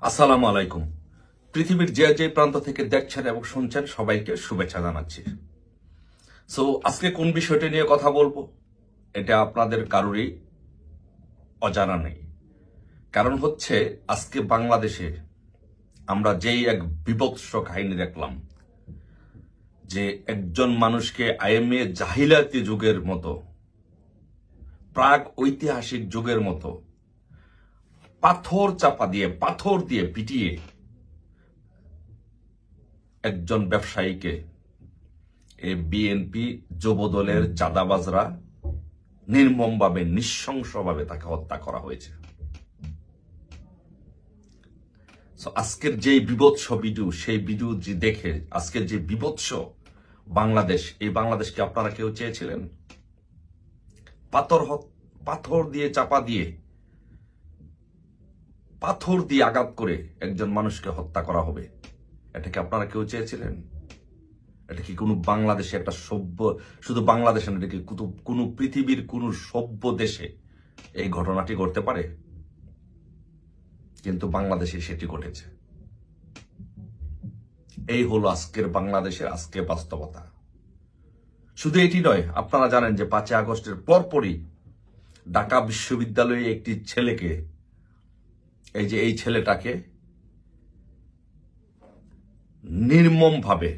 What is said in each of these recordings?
আসসালামু আলাইকুম। পৃথিবীর যে যে প্রান্ত থেকে দেখছেন এবং শুনছেন সবাইকে শুভেচ্ছা জানাচ্ছি। আজকে কোন বিষয়টি নিয়ে কথা বলবো এটা আপনাদের কারোরই অজানা নেই। কারণ হচ্ছে আজকে বাংলাদেশে আমরা যেই এক বিভৎস কাহিনী দেখলাম, যে একজন মানুষকে আইএমএ জাহিলাতি যুগের মতো, প্রাক ঐতিহাসিক যুগের মতো পাথর দিয়ে পিটিয়ে একজন ব্যবসায়ীকে এই বিএনপি যুবদলের চাঁদাবাজরা নির্মমভাবে নৃশংসভাবে তাকে হত্যা করা হয়েছে। আজকের যে বিভৎস ভিডিও, সেই ভিডিও যে দেখে আজকের যে বিভৎস বাংলাদেশ, এই বাংলাদেশকে আপনারা কেউ চেয়েছিলেন? পাথর দিয়ে চাপা দিয়ে, পাথর দিয়ে আঘাত করে একজন মানুষকে হত্যা করা হবে, এটাকে আপনারা কেউ চেয়েছিলেন? এটা কি কোনো বাংলাদেশে একটা সভ্য, শুধু বাংলাদেশে না, এটা কি কোনো পৃথিবীর কোন সভ্য দেশে এই ঘটনাটি ঘটতে পারে? কিন্তু বাংলাদেশে সেটি ঘটেছে। এই হলো আজকের বাংলাদেশের আজকে বাস্তবতা। শুধু এটি নয়, আপনারা জানেন যে 5 আগস্টের পরপরই ঢাকা বিশ্ববিদ্যালয়ে একটি ছেলেকে, এই ছেলেটাকে নির্মমভাবে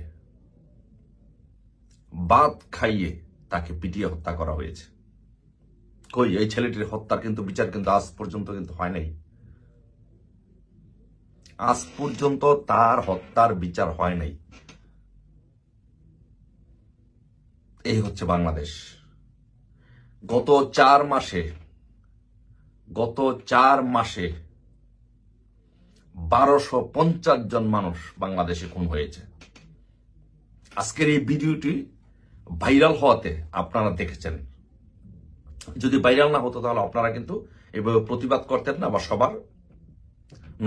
বাদ খাইয়ে তাকে পিটিয়ে হত্যা করা হয়েছে। কই, এই ছেলেটির হত্যার কিন্তু বিচার কিন্তু আজ পর্যন্ত কিন্তু হয় নাই। আজ পর্যন্ত তার হত্যার বিচার হয় নাই। এই হচ্ছে বাংলাদেশ। গত 4 মাসে 1250 জন মানুষ বাংলাদেশে খুন হয়েছে। আজকের এই ভিডিওটি ভাইরাল হওয়াতে আপনারা দেখেছেন। যদি ভাইরাল না হতো তাহলে আপনারা কিন্তু এভাবে প্রতিবাদ করতেন না বা সবার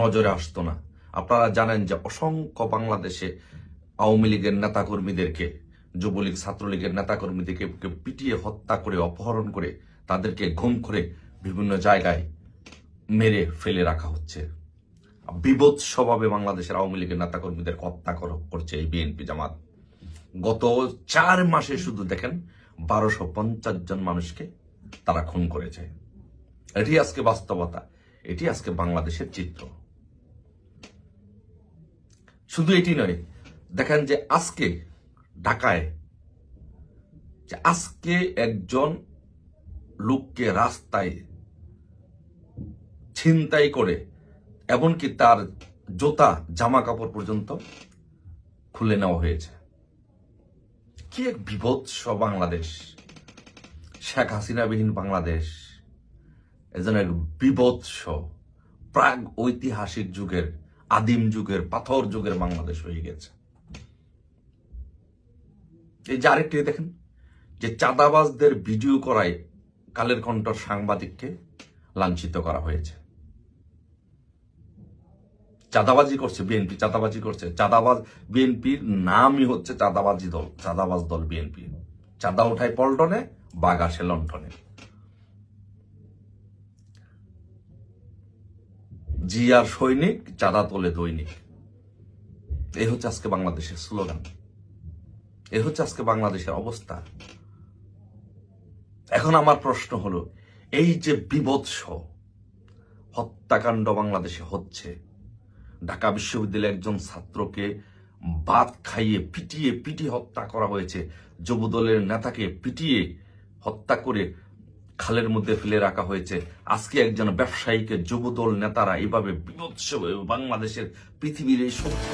নজরে আসতো না। আপনারা জানেন যে অসংখ্য বাংলাদেশে আওয়ামী লীগের নেতাকর্মীদেরকে, যুবলীগ ছাত্রলীগের নেতাকর্মীদেরকে পিটিয়ে হত্যা করে, অপহরণ করে, তাদেরকে গুম করে বিভিন্ন জায়গায় মেরে ফেলে রাখা হচ্ছে। বিভৎসভাবে বাংলাদেশের আওয়ামী লীগের নেতাকর্মীদের হত্যা করছে এই বিএনপি জামাত। গত 4 মাসে শুধু দেখেন 1250 জন মানুষকে তারা খুন করেছে। এটি আজকে বাস্তবতা, এটি আজকে বাংলাদেশের চিত্র। শুধু এটি নয়, দেখেন যে আজকে ঢাকায় আজকে একজন লোককে রাস্তায় ছিনতাই করে, এমনকি তার জুতা জামা কাপড় পর্যন্ত খুলে নেওয়া হয়েছে। কি এক বিভৎস বাংলাদেশ! শেখ হাসিনাবিহীন বাংলাদেশ এজন এক বিভৎস প্রাগ ঐতিহাসিক যুগের, আদিম যুগের, পাথর যুগের বাংলাদেশ হয়ে গেছে। এই যে আরেকটি দেখেন, যে চাঁদাবাজদের ভিডিও করায় কালের কণ্ঠর সাংবাদিককে লাঞ্ছিত করা হয়েছে। চাঁদাবাজি করছে বিএনপি, চাঁদাবাজি করছে। চাঁদাবাজ বিএনপির নামই হচ্ছে চাঁদাবাজি দল, চাঁদাবাজ দল বিএনপি। চাঁদা উঠায় পল্টনে, বাঘ আসে লণ্ঠনে। জিয়ার সৈনিক, চাঁদা তোলে দৈনিক। এই হচ্ছে আজকে বাংলাদেশের স্লোগান, এই হচ্ছে আজকে বাংলাদেশের অবস্থা। এখন আমার প্রশ্ন হলো, এই যে বিভৎস হত্যাকাণ্ড বাংলাদেশে হচ্ছে, ঢাকা বিশ্ববিদ্যালয়ের একজন ছাত্রকে ভাত খাইয়ে পিটিয়ে হত্যা করা হয়েছে, যুবদলের নেতাকে পিটিয়ে হত্যা করে খালের মধ্যে ফেলে রাখা হয়েছে। আজকে একজন ব্যবসায়ীকে যুবদল নেতারা এইভাবে বিভৎস বাংলাদেশের পৃথিবীর এই সভ্য